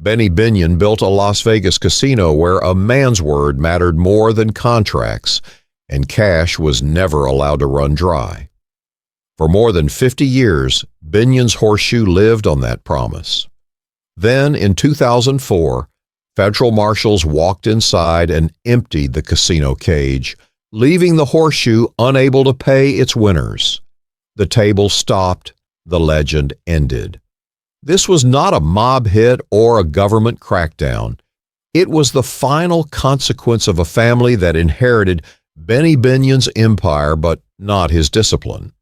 Benny Binion built a Las Vegas casino where a man's word mattered more than contracts, and cash was never allowed to run dry. For more than 50 years, Binion's horseshoe lived on that promise. Then, in 2004, federal marshals walked inside and emptied the casino cage, leaving the horseshoe unable to pay its winners. The table stopped, the legend ended. This was not a mob hit or a government crackdown. It was the final consequence of a family that inherited Benny Binion's empire but not his discipline.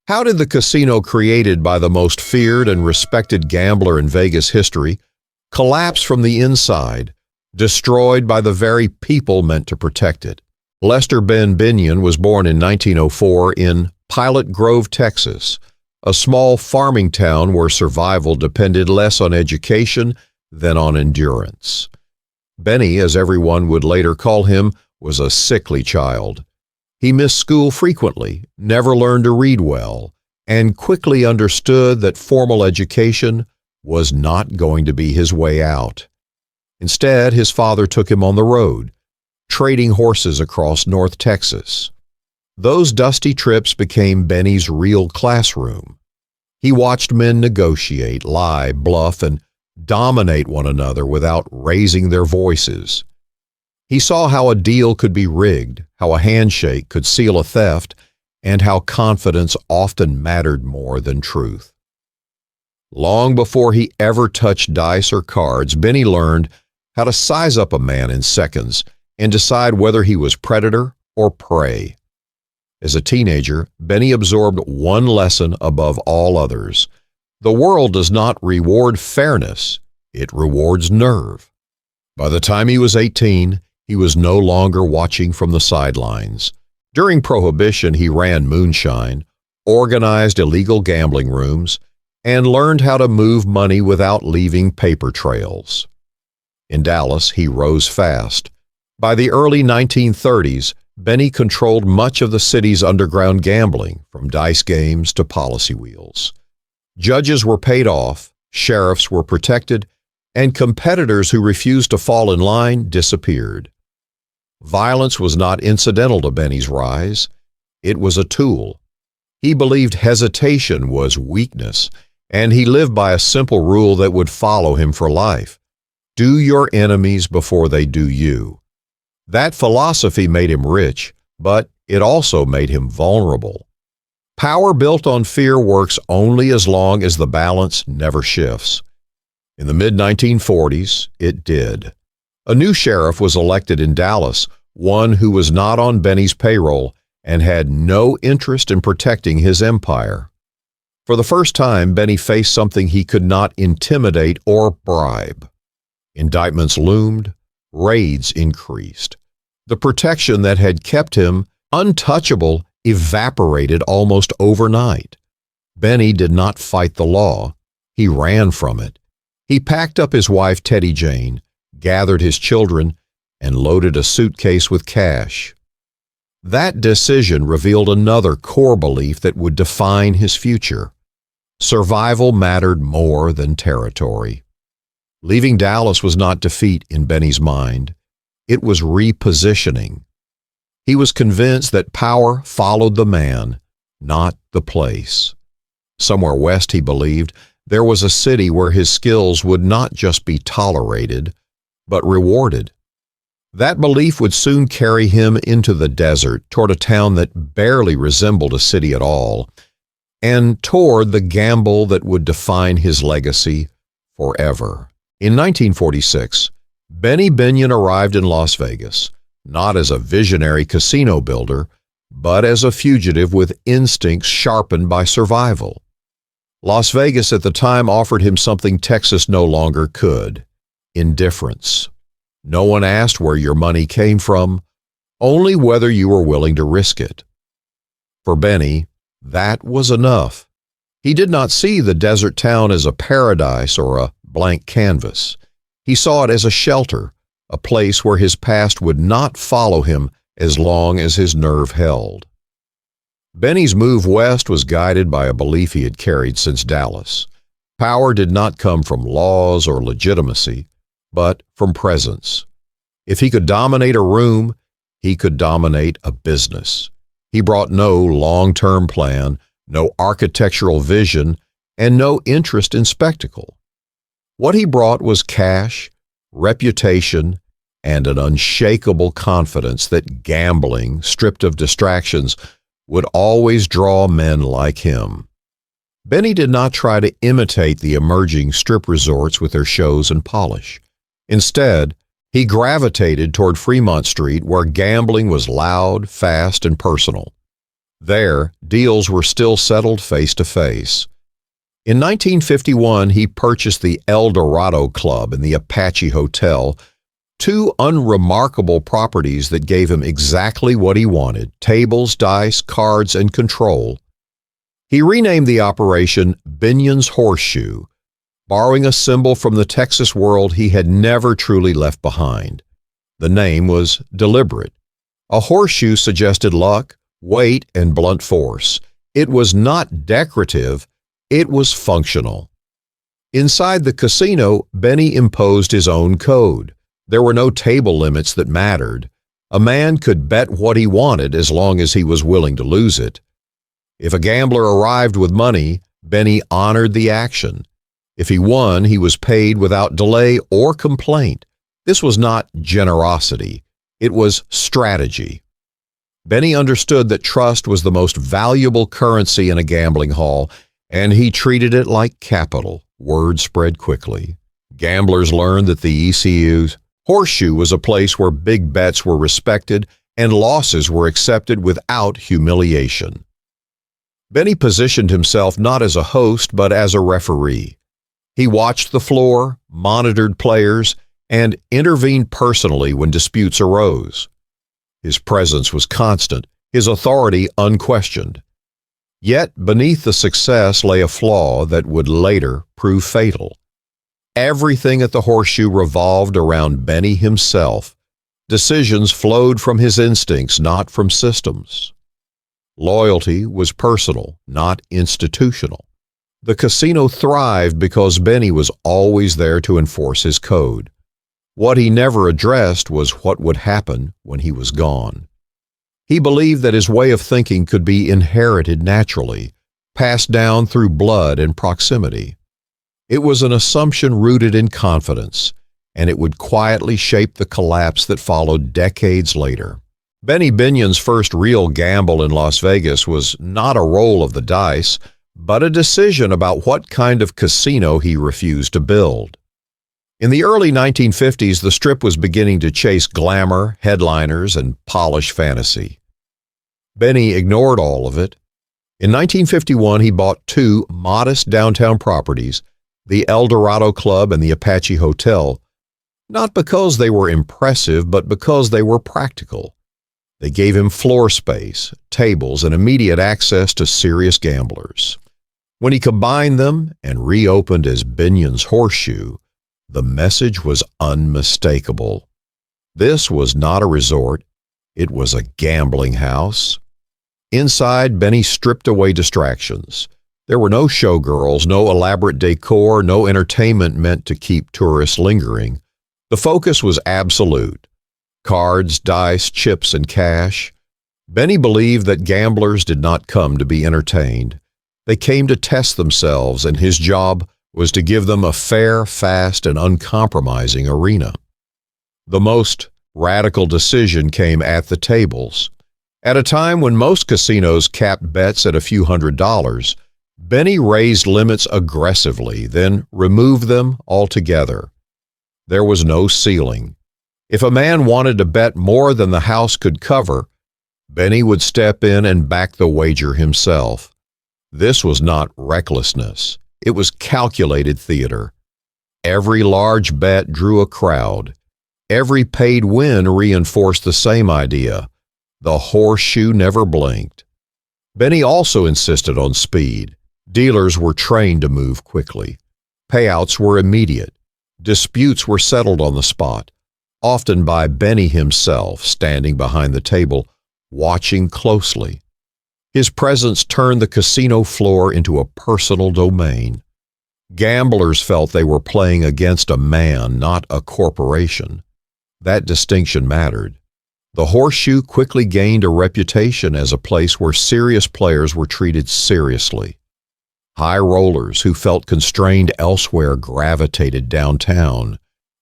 How did the casino created by the most feared and respected gambler in Vegas history collapse from the inside, destroyed by the very people meant to protect it? Lester Ben Binion was born in 1904 in Pilot Grove, Texas, a small farming town where survival depended less on education than on endurance. Benny, as everyone would later call him, was a sickly child. He missed school frequently, never learned to read well, and quickly understood that formal education was not going to be his way out. Instead, his father took him on the road, trading horses across North Texas. Those dusty trips became Benny's real classroom. He watched men negotiate, lie, bluff, and dominate one another without raising their voices. He saw how a deal could be rigged, how a handshake could seal a theft, and how confidence often mattered more than truth. Long before he ever touched dice or cards, Benny learned how to size up a man in seconds and decide whether he was predator or prey. As a teenager, Benny absorbed one lesson above all others. The world does not reward fairness, it rewards nerve. By the time he was 18, he was no longer watching from the sidelines. During Prohibition, he ran moonshine, organized illegal gambling rooms, and learned how to move money without leaving paper trails. In Dallas, he rose fast. By the early 1930s, Benny controlled much of the city's underground gambling, from dice games to policy wheels. Judges were paid off, sheriffs were protected, and competitors who refused to fall in line disappeared. Violence was not incidental to Benny's rise. It was a tool. He believed hesitation was weakness, and he lived by a simple rule that would follow him for life. Do your enemies before they do you. That philosophy made him rich, but it also made him vulnerable. Power built on fear works only as long as the balance never shifts. In the mid-1940s, it did. A new sheriff was elected in Dallas, one who was not on Benny's payroll and had no interest in protecting his empire. For the first time, Benny faced something he could not intimidate or bribe. Indictments loomed, raids increased. The protection that had kept him untouchable evaporated almost overnight. Benny did not fight the law. He ran from it. He packed up his wife, Teddy Jane, gathered his children, and loaded a suitcase with cash. That decision revealed another core belief that would define his future. Survival mattered more than territory. Leaving Dallas was not defeat in Benny's mind. It was repositioning. He was convinced that power followed the man, not the place. Somewhere west, he believed, there was a city where his skills would not just be tolerated, but rewarded. That belief would soon carry him into the desert, toward a town that barely resembled a city at all, and toward the gamble that would define his legacy forever. In 1946, Benny Binion arrived in Las Vegas, not as a visionary casino builder, but as a fugitive with instincts sharpened by survival. Las Vegas at the time offered him something Texas no longer could: indifference. No one asked where your money came from, only whether you were willing to risk it. For Benny, that was enough. He did not see the desert town as a paradise or a blank canvas. He saw it as a shelter, a place where his past would not follow him as long as his nerve held. Benny's move west was guided by a belief he had carried since Dallas. Power did not come from laws or legitimacy, but from presence. If he could dominate a room, he could dominate a business. He brought no long-term plan, no architectural vision, and no interest in spectacle. What he brought was cash, reputation, and an unshakable confidence that gambling, stripped of distractions, would always draw men like him. Benny did not try to imitate the emerging strip resorts with their shows and polish. Instead, he gravitated toward Fremont Street, where gambling was loud, fast, and personal. There, deals were still settled face to face. In 1951, he purchased the El Dorado Club and the Apache Hotel, two unremarkable properties that gave him exactly what he wanted: tables, dice, cards, and control. He renamed the operation Binion's Horseshoe, borrowing a symbol from the Texas world he had never truly left behind. The name was deliberate. A horseshoe suggested luck, weight, and blunt force. It was not decorative, it was functional. Inside the casino, Benny imposed his own code. There were no table limits that mattered. A man could bet what he wanted as long as he was willing to lose it. If a gambler arrived with money, Benny honored the action. If he won, he was paid without delay or complaint. This was not generosity. It was strategy. Benny understood that trust was the most valuable currency in a gambling hall, and he treated it like capital. Word spread quickly. Gamblers learned that the ECU's Horseshoe was a place where big bets were respected and losses were accepted without humiliation. Benny positioned himself not as a host but as a referee. He watched the floor, monitored players, and intervened personally when disputes arose. His presence was constant, his authority unquestioned. Yet beneath the success lay a flaw that would later prove fatal. Everything at the Horseshoe revolved around Benny himself. Decisions flowed from his instincts, not from systems. Loyalty was personal, not institutional. The casino thrived because Benny was always there to enforce his code. What he never addressed was what would happen when he was gone. He believed that his way of thinking could be inherited naturally, passed down through blood and proximity. It was an assumption rooted in confidence, and it would quietly shape the collapse that followed decades later. Benny Binion's first real gamble in Las Vegas was not a roll of the dice, but a decision about what kind of casino he refused to build. In the early 1950s, the Strip was beginning to chase glamour, headliners, and polish fantasy. Benny ignored all of it. In 1951, he bought two modest downtown properties, the El Dorado Club and the Apache Hotel, not because they were impressive, but because they were practical. They gave him floor space, tables, and immediate access to serious gamblers. When he combined them and reopened as Binion's Horseshoe, the message was unmistakable. This was not a resort, it was a gambling house. Inside, Benny stripped away distractions. There were no showgirls, no elaborate decor, no entertainment meant to keep tourists lingering. The focus was absolute. Cards, dice, chips, and cash. Benny believed that gamblers did not come to be entertained. They came to test themselves, and his job was to give them a fair, fast, and uncompromising arena. The most radical decision came at the tables. At a time when most casinos capped bets at a few $100s, Benny raised limits aggressively, then removed them altogether. There was no ceiling. If a man wanted to bet more than the house could cover, Benny would step in and back the wager himself. This was not recklessness. It was calculated theater. Every large bet drew a crowd. Every paid win reinforced the same idea. The horseshoe never blinked. Benny also insisted on speed. Dealers were trained to move quickly. Payouts were immediate. Disputes were settled on the spot, often by Benny himself, standing behind the table, watching closely. His presence turned the casino floor into a personal domain. Gamblers felt they were playing against a man, not a corporation. That distinction mattered. The Horseshoe quickly gained a reputation as a place where serious players were treated seriously. High rollers who felt constrained elsewhere gravitated downtown.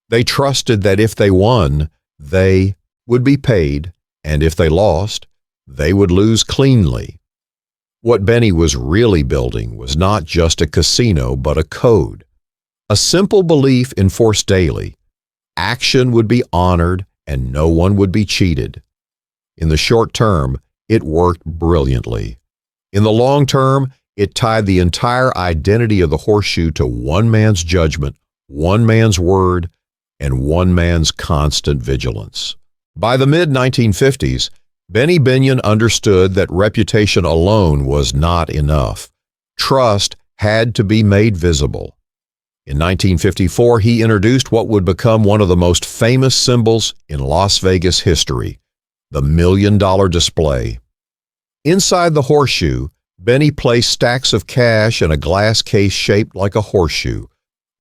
They trusted that if they won, they would be paid, and if they lost, they would lose cleanly. What Benny was really building was not just a casino, but a code. A simple belief enforced daily. Action would be honored and no one would be cheated. In the short term, it worked brilliantly. In the long term, it tied the entire identity of the Horseshoe to one man's judgment, one man's word, and one man's constant vigilance. By the mid-1950s, Benny Binion understood that reputation alone was not enough. Trust had to be made visible. In 1954, he introduced what would become one of the most famous symbols in Las Vegas history, the $1 million display. Inside the Horseshoe, Benny placed stacks of cash in a glass case shaped like a horseshoe,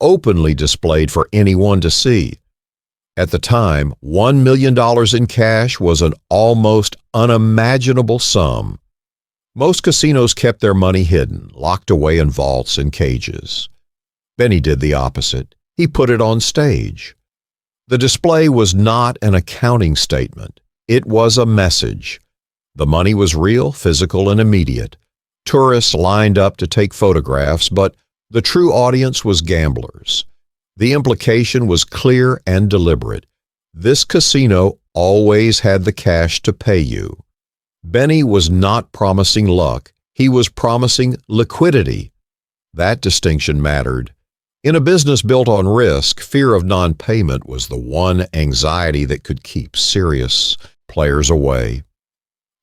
openly displayed for anyone to see. At the time, $1 million in cash was an almost unimaginable sum. Most casinos kept their money hidden, locked away in vaults and cages. Benny did the opposite. He put it on stage. The display was not an accounting statement. It was a message. The money was real, physical, and immediate. Tourists lined up to take photographs, but the true audience was gamblers. The implication was clear and deliberate. This casino always had the cash to pay you. Benny was not promising luck. He was promising liquidity. That distinction mattered. In a business built on risk, fear of non-payment was the one anxiety that could keep serious players away.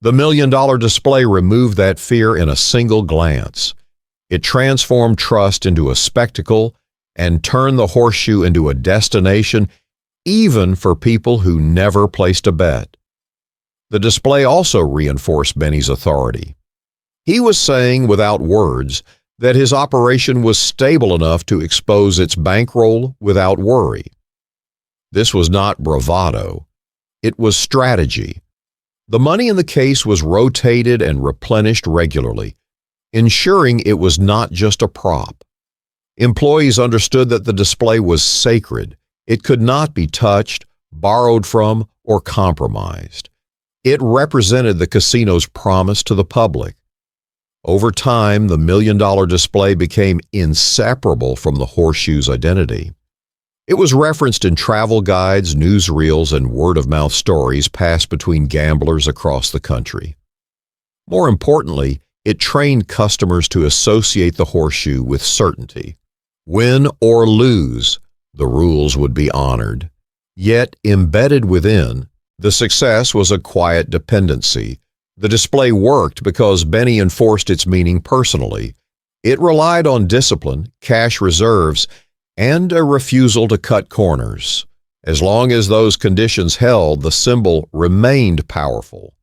The $1 million display removed that fear in a single glance. It transformed trust into a spectacle and turned the Horseshoe into a destination even for people who never placed a bet. The display also reinforced Benny's authority. He was saying without words that his operation was stable enough to expose its bankroll without worry. This was not bravado. It was strategy. The money in the case was rotated and replenished regularly, ensuring it was not just a prop. Employees understood that the display was sacred. It could not be touched, borrowed from, or compromised. It represented the casino's promise to the public. Over time, the $1 million display became inseparable from the Horseshoe's identity. It was referenced in travel guides, newsreels, and word-of-mouth stories passed between gamblers across the country. More importantly, it trained customers to associate the Horseshoe with certainty. Win or lose, the rules would be honored. Yet, embedded within, the success was a quiet dependency. The display worked because Benny enforced its meaning personally. It relied on discipline, cash reserves, and a refusal to cut corners. As long as those conditions held, the symbol remained powerful.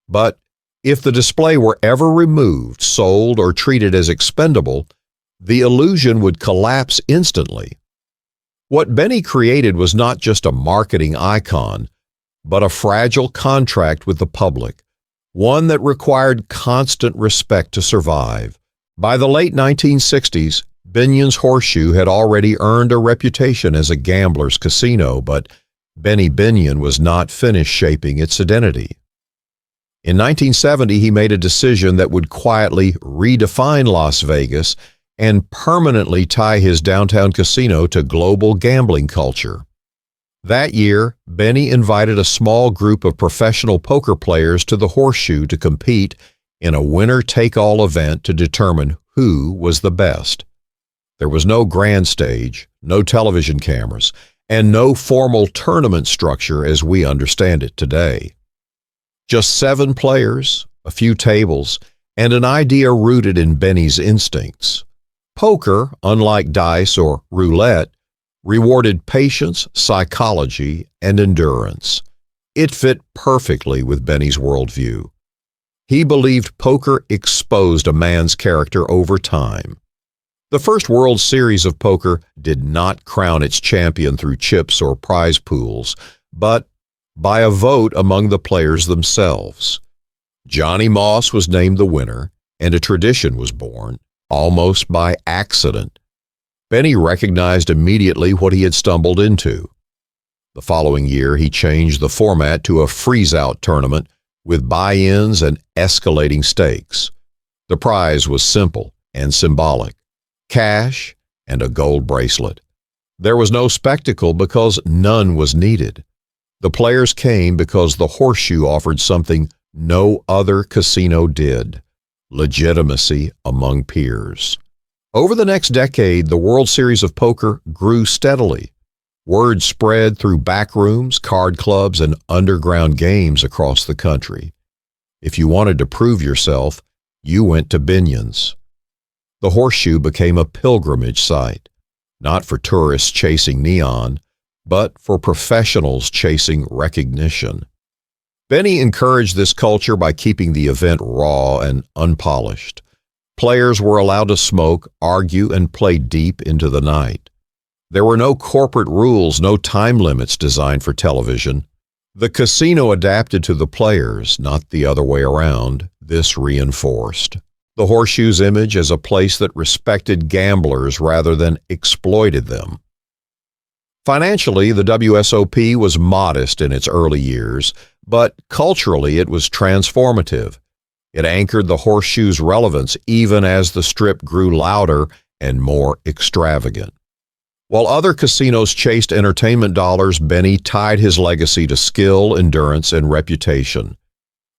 But if the display were ever removed, sold, or treated as expendable, the illusion would collapse instantly. What Benny created was not just a marketing icon, but a fragile contract with the public, one that required constant respect to survive. By the late 1960s, Binion's Horseshoe had already earned a reputation as a gambler's casino, but Benny Binion was not finished shaping its identity. In 1970, he made a decision that would quietly redefine Las Vegas and permanently tie his downtown casino to global gambling culture. That year, Benny invited a small group of professional poker players to the Horseshoe to compete in a winner-take-all event to determine who was the best. There was no grand stage, no television cameras, and no formal tournament structure as we understand it today. Just 7 players, a few tables, and an idea rooted in Benny's instincts. Poker, unlike dice or roulette, rewarded patience, psychology, and endurance. It fit perfectly with Benny's worldview. He believed poker exposed a man's character over time. The first World Series of Poker did not crown its champion through chips or prize pools, but by a vote among the players themselves. Johnny Moss was named the winner, and a tradition was born, almost by accident. Benny recognized immediately what he had stumbled into. The following year, he changed the format to a freeze-out tournament with buy-ins and escalating stakes. The prize was simple and symbolic: cash and a gold bracelet. There was no spectacle because none was needed. The players came because the horseshoe offered something no other casino did: legitimacy among peers. Over the next decade, the World Series of Poker grew steadily. Word spread through backrooms, card clubs, and underground games across the country. If you wanted to prove yourself, you went to Binion's. The horseshoe became a pilgrimage site, not for tourists chasing neon, but for professionals chasing recognition. Benny encouraged this culture by keeping the event raw and unpolished. Players were allowed to smoke, argue, and play deep into the night. There were no corporate rules, no time limits designed for television. The casino adapted to the players, not the other way around. This reinforced the horseshoe's image as a place that respected gamblers rather than exploited them. Financially, the WSOP was modest in its early years, but culturally it was transformative. It anchored the horseshoe's relevance even as the Strip grew louder and more extravagant. While other casinos chased entertainment dollars, Benny tied his legacy to skill, endurance, and reputation.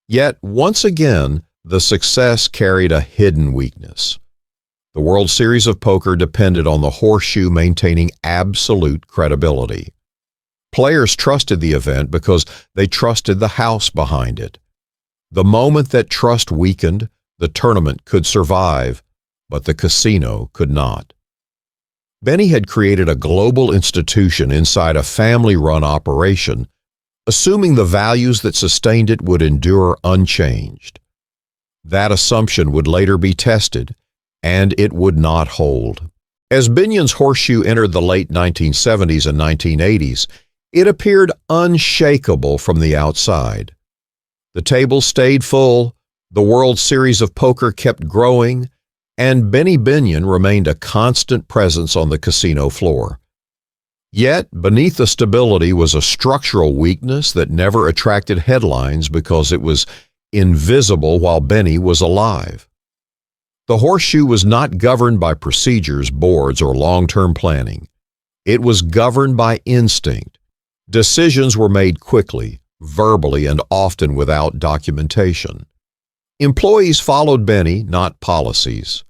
Yet, once again, the success carried a hidden weakness. The World Series of Poker depended on the horseshoe maintaining absolute credibility. Players trusted the event because they trusted the house behind it. The moment that trust weakened, the tournament could survive, but the casino could not. Benny had created a global institution inside a family-run operation, assuming the values that sustained it would endure unchanged. That assumption would later be tested, and it would not hold. As Binion's horseshoe entered the late 1970s and 1980s, it appeared unshakable from the outside. The tables stayed full, the World Series of Poker kept growing, and Benny Binion remained a constant presence on the casino floor. Yet, beneath the stability was a structural weakness that never attracted headlines because it was invisible while Benny was alive. The horseshoe was not governed by procedures, boards, or long-term planning. It was governed by instinct. Decisions were made quickly, verbally, and often without documentation. Employees followed Benny, not policies.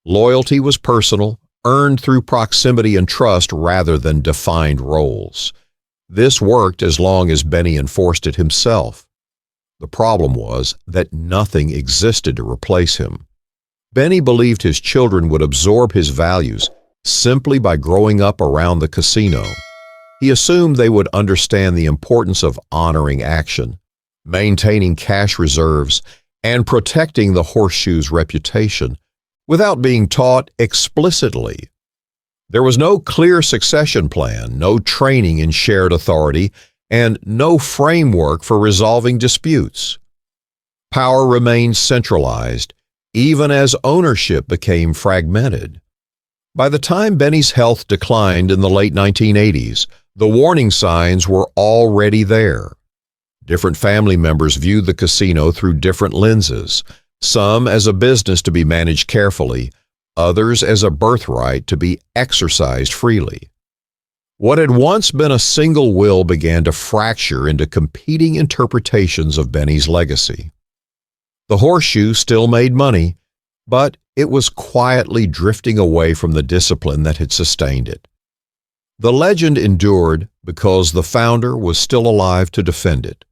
Loyalty was personal, earned through proximity and trust rather than defined roles. This worked as long as Benny enforced it himself. The problem was that nothing existed to replace him. Benny believed his children would absorb his values simply by growing up around the casino. He assumed they would understand the importance of honoring action, maintaining cash reserves, and protecting the horseshoe's reputation without being taught explicitly. There was no clear succession plan, no training in shared authority, and no framework for resolving disputes. Power remained centralized, even as ownership became fragmented. By the time Benny's health declined in the late 1980s, the warning signs were already there. Different family members viewed the casino through different lenses, some as a business to be managed carefully, others as a birthright to be exercised freely. What had once been a single will began to fracture into competing interpretations of Benny's legacy. The horseshoe still made money, but it was quietly drifting away from the discipline that had sustained it. The legend endured because the founder was still alive to defend it.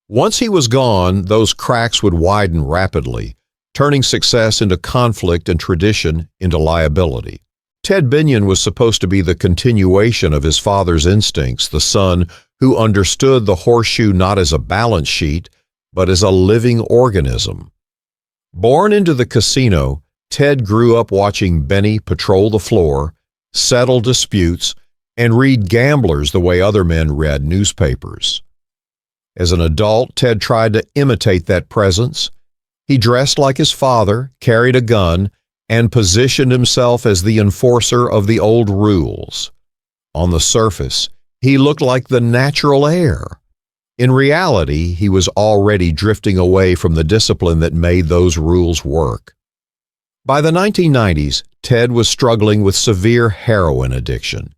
Once he was gone, those cracks would widen rapidly, turning success into conflict and tradition into liability. Ted Binion was supposed to be the continuation of his father's instincts, the son who understood the horseshoe not as a balance sheet, but as a living organism. Born into the casino, Ted grew up watching Benny patrol the floor, settle disputes, and read gamblers the way other men read newspapers. As an adult, Ted tried to imitate that presence. He dressed like his father, carried a gun, and positioned himself as the enforcer of the old rules. On the surface, he looked like the natural heir. In reality, he was already drifting away from the discipline that made those rules work. By the 1990s, Ted was struggling with severe heroin addiction.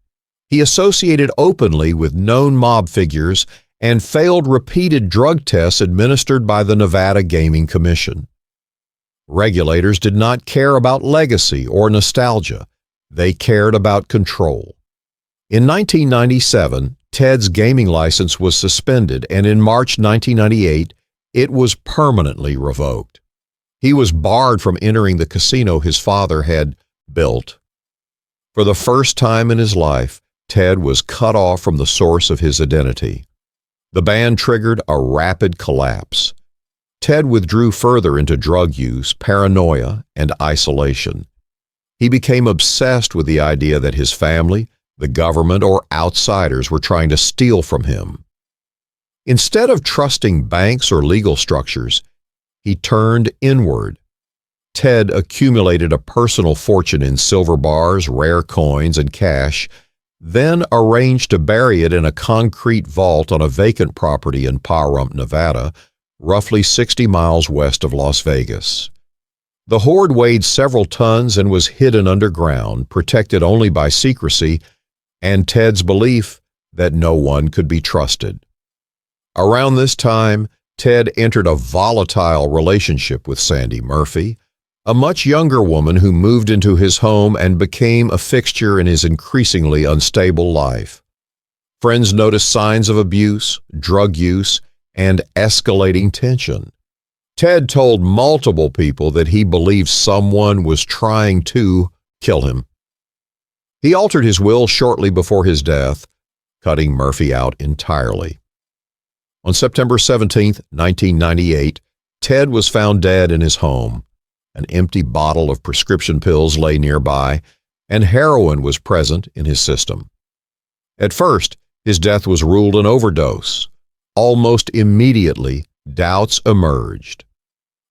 He associated openly with known mob figures and failed repeated drug tests administered by the Nevada Gaming Commission. Regulators did not care about legacy or nostalgia. They cared about control. In 1997, Ted's gaming license was suspended, and in March 1998, it was permanently revoked. He was barred from entering the casino his father had built. For the first time in his life, Ted was cut off from the source of his identity. The ban triggered a rapid collapse. Ted withdrew further into drug use, paranoia, and isolation. He became obsessed with the idea that his family, the government, or outsiders were trying to steal from him. Instead of trusting banks or legal structures, he turned inward. Ted accumulated a personal fortune in silver bars, rare coins, and cash, then arranged to bury it in a concrete vault on a vacant property in Pahrump, Nevada, roughly 60 miles west of Las Vegas. The hoard weighed several tons and was hidden underground, protected only by secrecy and Ted's belief that no one could be trusted. Around this time, Ted entered a volatile relationship with Sandy Murphy, a much younger woman who moved into his home and became a fixture in his increasingly unstable life. Friends noticed signs of abuse, drug use, and escalating tension. Ted told multiple people that he believed someone was trying to kill him. He altered his will shortly before his death, cutting Murphy out entirely. On September 17, 1998, Ted was found dead in his home. An empty bottle of prescription pills lay nearby, and heroin was present in his system. At first, his death was ruled an overdose. Almost immediately, doubts emerged.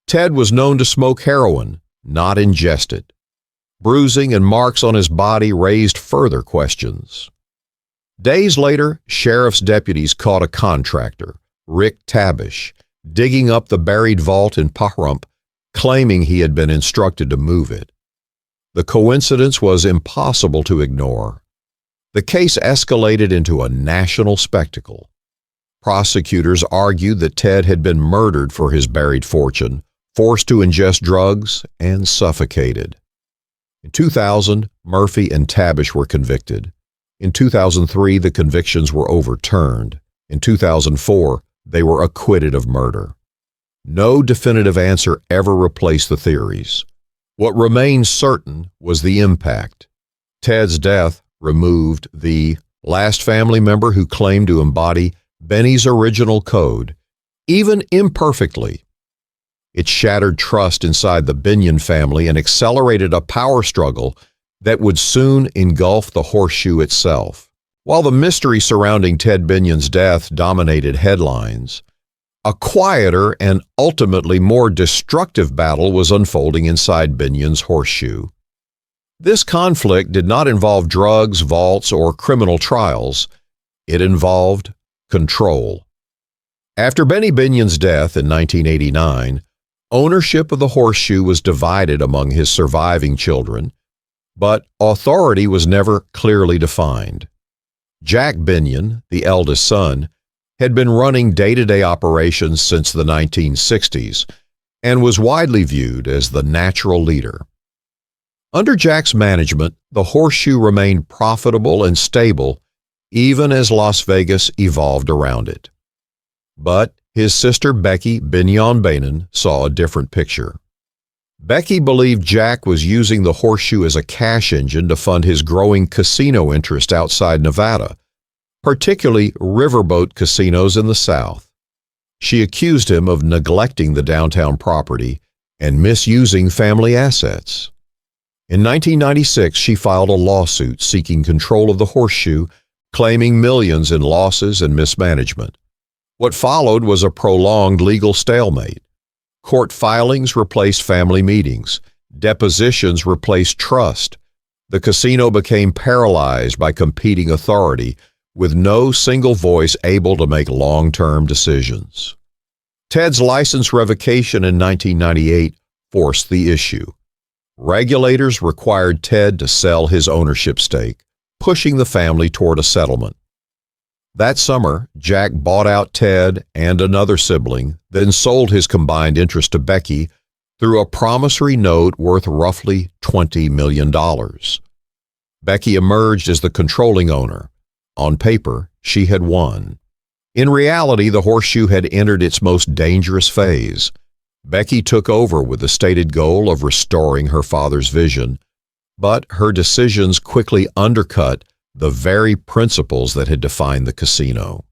Ted was known to smoke heroin, not ingest it. Bruising and marks on his body raised further questions. Days later, sheriff's deputies caught a contractor, Rick Tabish, digging up the buried vault in Pahrump, claiming he had been instructed to move it. The coincidence was impossible to ignore. The case escalated into a national spectacle. Prosecutors argued that Ted had been murdered for his buried fortune, forced to ingest drugs, and suffocated. In 2000, Murphy and Tabish were convicted. In 2003, the convictions were overturned. In 2004, they were acquitted of murder. No definitive answer ever replaced the theories. What remained certain was the impact. Ted's death removed the last family member who claimed to embody Benny's original code, even imperfectly. It shattered trust inside the Binion family and accelerated a power struggle that would soon engulf the horseshoe itself. While the mystery surrounding Ted Binion's death dominated headlines, a quieter and ultimately more destructive battle was unfolding inside Binion's horseshoe. This conflict did not involve drugs, vaults, or criminal trials. It involved control. After Benny Binion's death in 1989, ownership of the horseshoe was divided among his surviving children, but authority was never clearly defined. Jack Binion, the eldest son, had been running day-to-day operations since the 1960s and was widely viewed as the natural leader. Under Jack's management, the horseshoe remained profitable and stable even as Las Vegas evolved around it. But his sister Becky Binion saw a different picture. Becky believed Jack was using the horseshoe as a cash engine to fund his growing casino interest outside Nevada, particularly riverboat casinos in the South. She accused him of neglecting the downtown property and misusing family assets. In 1996, she filed a lawsuit seeking control of the Horseshoe, claiming millions in losses and mismanagement. What followed was a prolonged legal stalemate. Court filings replaced family meetings. Depositions replaced trust. The casino became paralyzed by competing authority, with no single voice able to make long-term decisions. Ted's license revocation in 1998 forced the issue. Regulators required Ted to sell his ownership stake, pushing the family toward a settlement. That summer, Jack bought out Ted and another sibling, then sold his combined interest to Becky through a promissory note worth roughly $20 million. Becky emerged as the controlling owner. On paper, she had won. In reality, the Horseshoe had entered its most dangerous phase. Becky took over with the stated goal of restoring her father's vision, but her decisions quickly undercut the very principles that had defined the casino.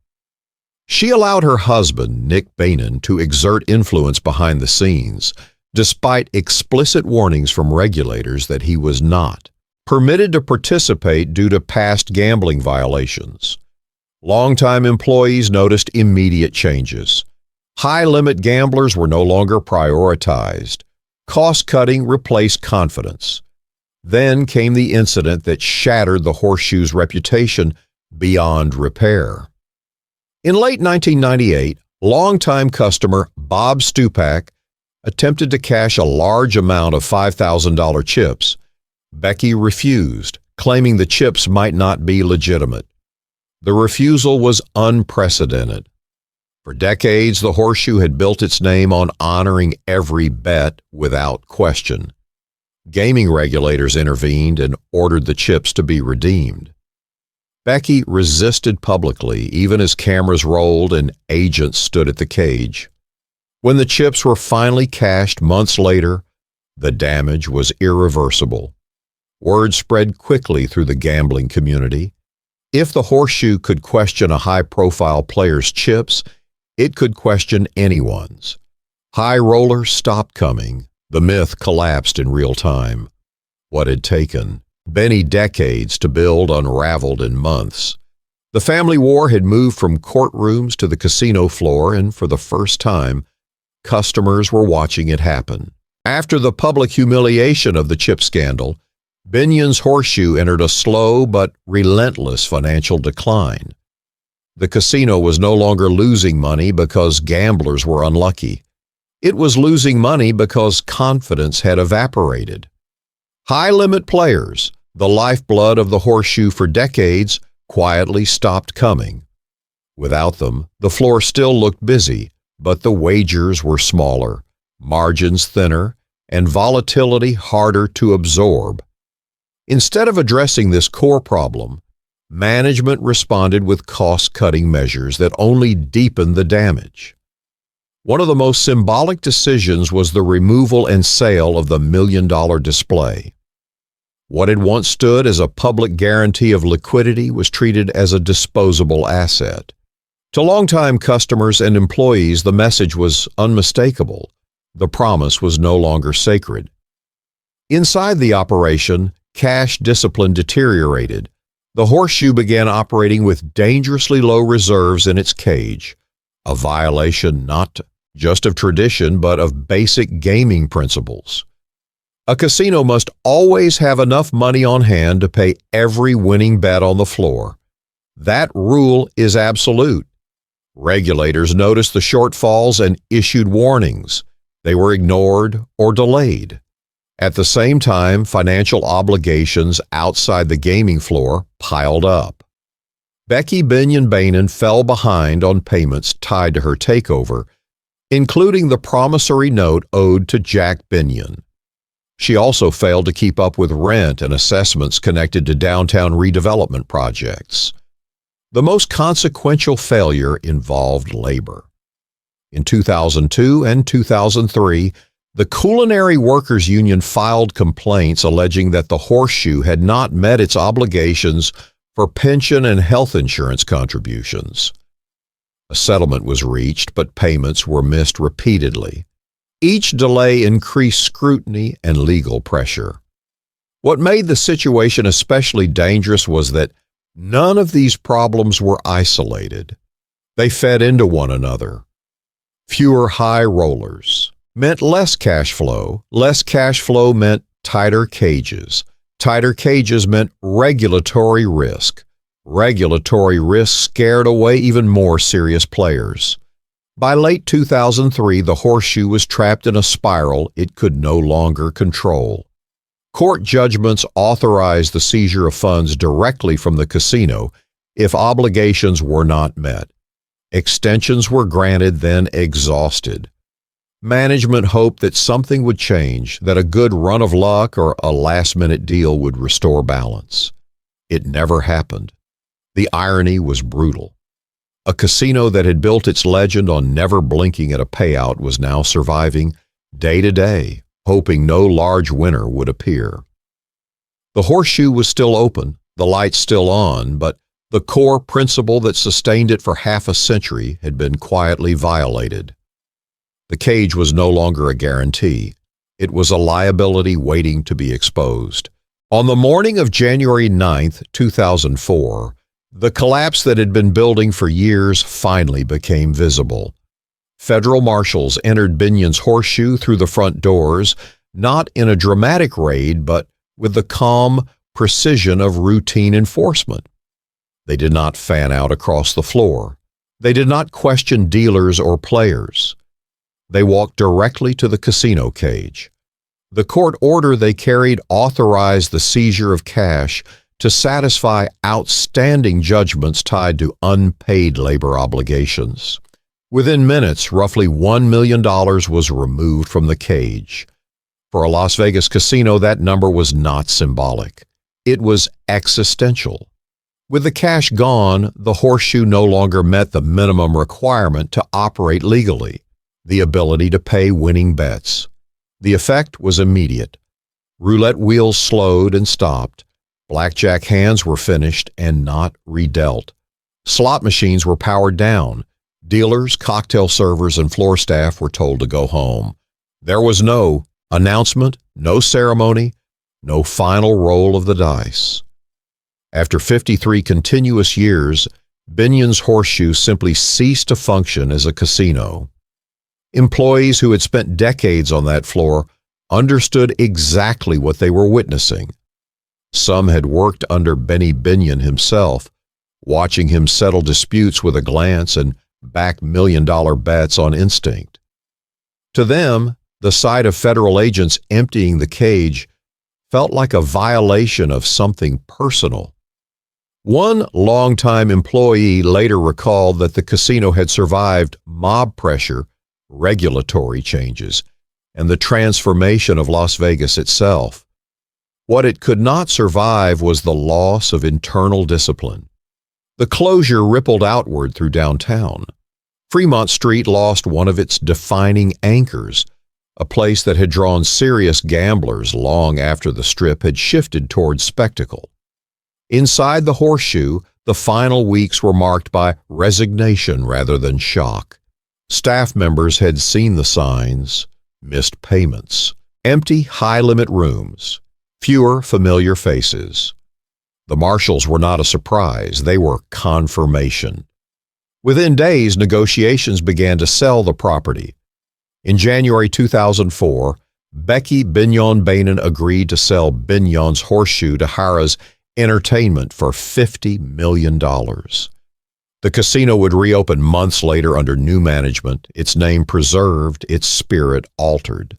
She allowed her husband, Nick Binion, to exert influence behind the scenes, despite explicit warnings from regulators that he was not permitted to participate due to past gambling violations. Longtime employees noticed immediate changes. High-limit gamblers were no longer prioritized. Cost-cutting replaced confidence. Then came the incident that shattered the Horseshoe's reputation beyond repair. In late 1998, longtime customer Bob Stupak attempted to cash a large amount of $5,000 chips. Becky refused, claiming the chips might not be legitimate. The refusal was unprecedented. For decades, the Horseshoe had built its name on honoring every bet without question. Gaming regulators intervened and ordered the chips to be redeemed. Becky resisted publicly, even as cameras rolled and agents stood at the cage. When the chips were finally cashed months later, the damage was irreversible. Word spread quickly through the gambling community. If the Horseshoe could question a high-profile player's chips, it could question anyone's. High rollers stopped coming. The myth collapsed in real time. What had taken many decades to build unraveled in months. The family war had moved from courtrooms to the casino floor, and for the first time, customers were watching it happen. After the public humiliation of the chip scandal, Binion's Horseshoe entered a slow but relentless financial decline. The casino was no longer losing money because gamblers were unlucky. It was losing money because confidence had evaporated. High-limit players, the lifeblood of the Horseshoe for decades, quietly stopped coming. Without them, the floor still looked busy, but the wagers were smaller, margins thinner, and volatility harder to absorb. Instead of addressing this core problem, management responded with cost-cutting measures that only deepened the damage. One of the most symbolic decisions was the removal and sale of the million-dollar display. What had once stood as a public guarantee of liquidity was treated as a disposable asset. To longtime customers and employees, the message was unmistakable. The promise was no longer sacred. Inside the operation, cash discipline deteriorated. The Horseshoe began operating with dangerously low reserves in its cage, a violation not just of tradition but of basic gaming principles. A casino must always have enough money on hand to pay every winning bet on the floor. That rule is absolute. Regulators noticed the shortfalls and issued warnings. They were ignored or delayed. At the same time, financial obligations outside the gaming floor piled up. Becky Binion fell behind on payments tied to her takeover, including the promissory note owed to Jack Binion. She also failed to keep up with rent and assessments connected to downtown redevelopment projects. The most consequential failure involved labor. In 2002 and 2003, the Culinary Workers Union filed complaints alleging that the Horseshoe had not met its obligations for pension and health insurance contributions. A settlement was reached, but payments were missed repeatedly. Each delay increased scrutiny and legal pressure. What made the situation especially dangerous was that none of these problems were isolated. They fed into one another. Fewer high rollers meant less cash flow. Less cash flow meant tighter cages. Tighter cages meant regulatory risk. Regulatory risk scared away even more serious players. By late 2003, the horseshoe was trapped in a spiral it could no longer control. Court judgments authorized the seizure of funds directly from the casino if obligations were not met. Extensions were granted, then exhausted. Management hoped that something would change, that a good run of luck or a last-minute deal would restore balance. It never happened. The irony was brutal. A casino that had built its legend on never blinking at a payout was now surviving day to day, hoping no large winner would appear. The horseshoe was still open, the lights still on, but the core principle that sustained it for half a century had been quietly violated. The cage was no longer a guarantee. It was a liability waiting to be exposed. On the morning of January 9, 2004, the collapse that had been building for years finally became visible. Federal marshals entered Binion's horseshoe through the front doors, not in a dramatic raid, but with the calm precision of routine enforcement. They did not fan out across the floor. They did not question dealers or players. They walked directly to the casino cage. The court order they carried authorized the seizure of cash to satisfy outstanding judgments tied to unpaid labor obligations. Within minutes, roughly $1 million was removed from the cage. For a Las Vegas casino, that number was not symbolic. It was existential. With the cash gone, the horseshoe no longer met the minimum requirement to operate legally, the ability to pay winning bets. The effect was immediate. Roulette wheels slowed and stopped. Blackjack hands were finished and not redealt. Slot machines were powered down. Dealers, cocktail servers, and floor staff were told to go home. There was no announcement, no ceremony, no final roll of the dice. After 53 continuous years, Binion's horseshoe simply ceased to function as a casino. Employees who had spent decades on that floor understood exactly what they were witnessing. Some had worked under Benny Binion himself, watching him settle disputes with a glance and back million-dollar bets on instinct. To them, the sight of federal agents emptying the cage felt like a violation of something personal. One longtime employee later recalled that the casino had survived mob pressure, regulatory changes, and the transformation of Las Vegas itself. What it could not survive was the loss of internal discipline. The closure rippled outward through downtown. Fremont Street lost one of its defining anchors, a place that had drawn serious gamblers long after the Strip had shifted towards spectacle. Inside the horseshoe, the final weeks were marked by resignation rather than shock. Staff members had seen the signs, missed payments, empty high-limit rooms, fewer familiar faces. The marshals were not a surprise, they were confirmation. Within days, negotiations began to sell the property. In January 2004, Becky Binion Bainan agreed to sell Binion's horseshoe to Harrah's Entertainment for $50 million. The casino would reopen months later under new management, its name preserved, its spirit altered.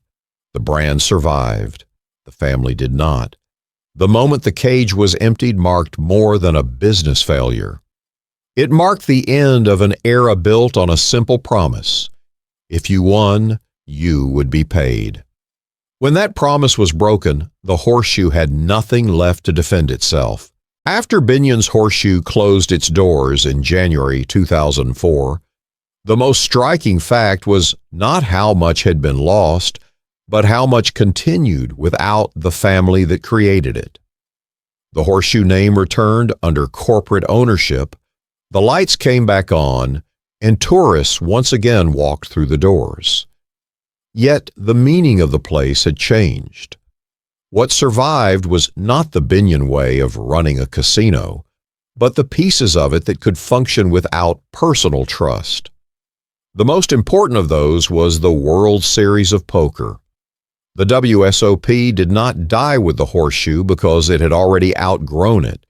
The brand survived. The family did not. The moment the cage was emptied marked more than a business failure. It marked the end of an era built on a simple promise. If you won, you would be paid. When that promise was broken, the horseshoe had nothing left to defend itself. After Binion's horseshoe closed its doors in January 2004, the most striking fact was not how much had been lost, but how much continued without the family that created it. The horseshoe name returned under corporate ownership, the lights came back on, and tourists once again walked through the doors. Yet the meaning of the place had changed. What survived was not the Binion way of running a casino, but the pieces of it that could function without personal trust. The most important of those was the World Series of Poker. The WSOP did not die with the horseshoe because it had already outgrown it.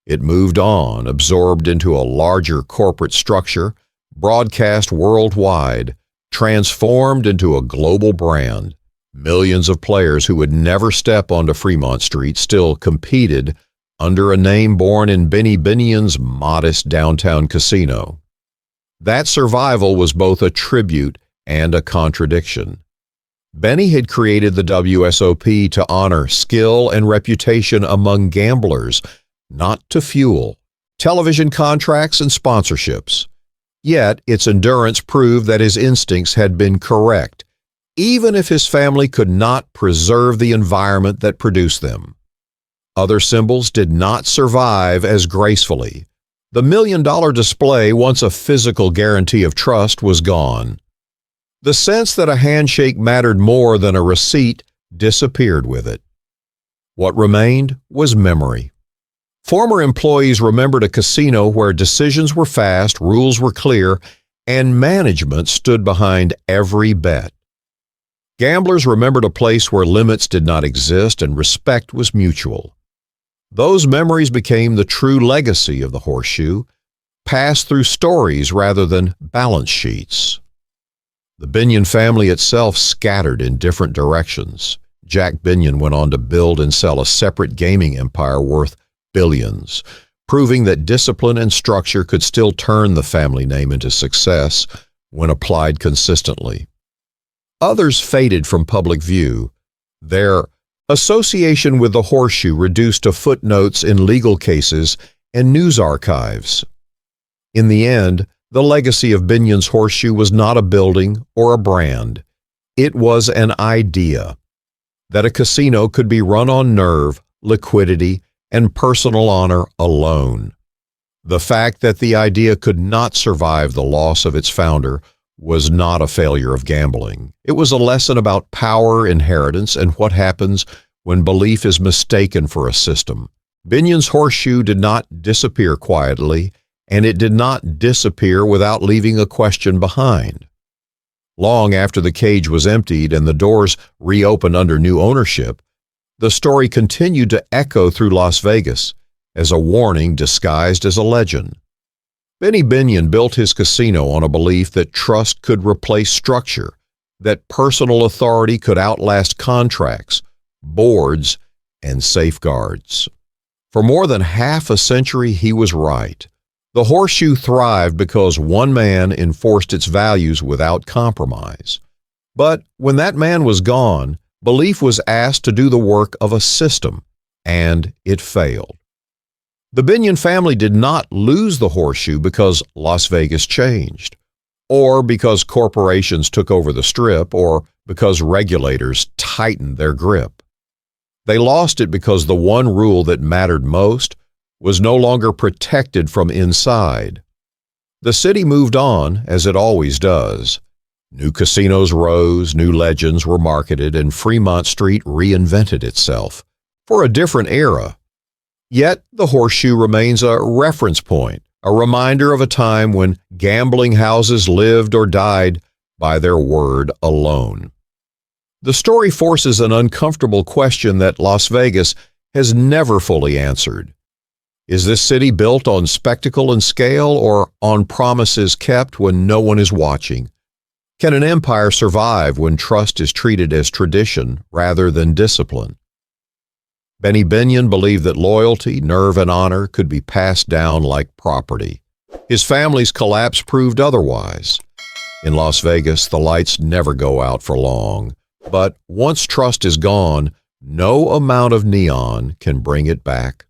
It moved on, absorbed into a larger corporate structure, broadcast worldwide, transformed into a global brand. Millions of players who would never step onto Fremont Street still competed under a name born in Binion's modest downtown casino. That survival was both a tribute and a contradiction. Benny had created the WSOP to honor skill and reputation among gamblers, not to fuel television contracts and sponsorships. Yet its endurance proved that his instincts had been correct, even if his family could not preserve the environment that produced them. Other symbols did not survive as gracefully. The $1 million display, once a physical guarantee of trust, was gone. The sense that a handshake mattered more than a receipt disappeared with it. What remained was memory. Former employees remembered a casino where decisions were fast, rules were clear, and management stood behind every bet. Gamblers remembered a place where limits did not exist and respect was mutual. Those memories became the true legacy of the horseshoe, passed through stories rather than balance sheets. The Binion family itself scattered in different directions. Jack Binion went on to build and sell a separate gaming empire worth billions, proving that discipline and structure could still turn the family name into success when applied consistently. Others faded from public view, their association with the horseshoe reduced to footnotes in legal cases and news archives. In the end, the legacy of Binion's horseshoe was not a building or a brand. It was an idea that a casino could be run on nerve, liquidity, and personal honor alone. The fact that the idea could not survive the loss of its founder was not a failure of gambling. It was a lesson about power, inheritance, and what happens when belief is mistaken for a system. Binion's horseshoe did not disappear quietly, and it did not disappear without leaving a question behind. Long after the cage was emptied and the doors reopened under new ownership, the story continued to echo through Las Vegas as a warning disguised as a legend. Benny Binion built his casino on a belief that trust could replace structure, that personal authority could outlast contracts, boards, and safeguards. For more than half a century, he was right. The horseshoe thrived because one man enforced its values without compromise. But when that man was gone, belief was asked to do the work of a system, and it failed. The Binion family did not lose the horseshoe because Las Vegas changed, or because corporations took over the Strip, or because regulators tightened their grip. They lost it because the one rule that mattered most was no longer protected from inside. The city moved on, as it always does. New casinos rose, new legends were marketed, and Fremont Street reinvented itself for a different era. Yet the horseshoe remains a reference point, a reminder of a time when gambling houses lived or died by their word alone. The story forces an uncomfortable question that Las Vegas has never fully answered. Is this city built on spectacle and scale, or on promises kept when no one is watching? Can an empire survive when trust is treated as tradition rather than discipline? Benny Binion believed that loyalty, nerve, and honor could be passed down like property. His family's collapse proved otherwise. In Las Vegas, the lights never go out for long, but once trust is gone, no amount of neon can bring it back.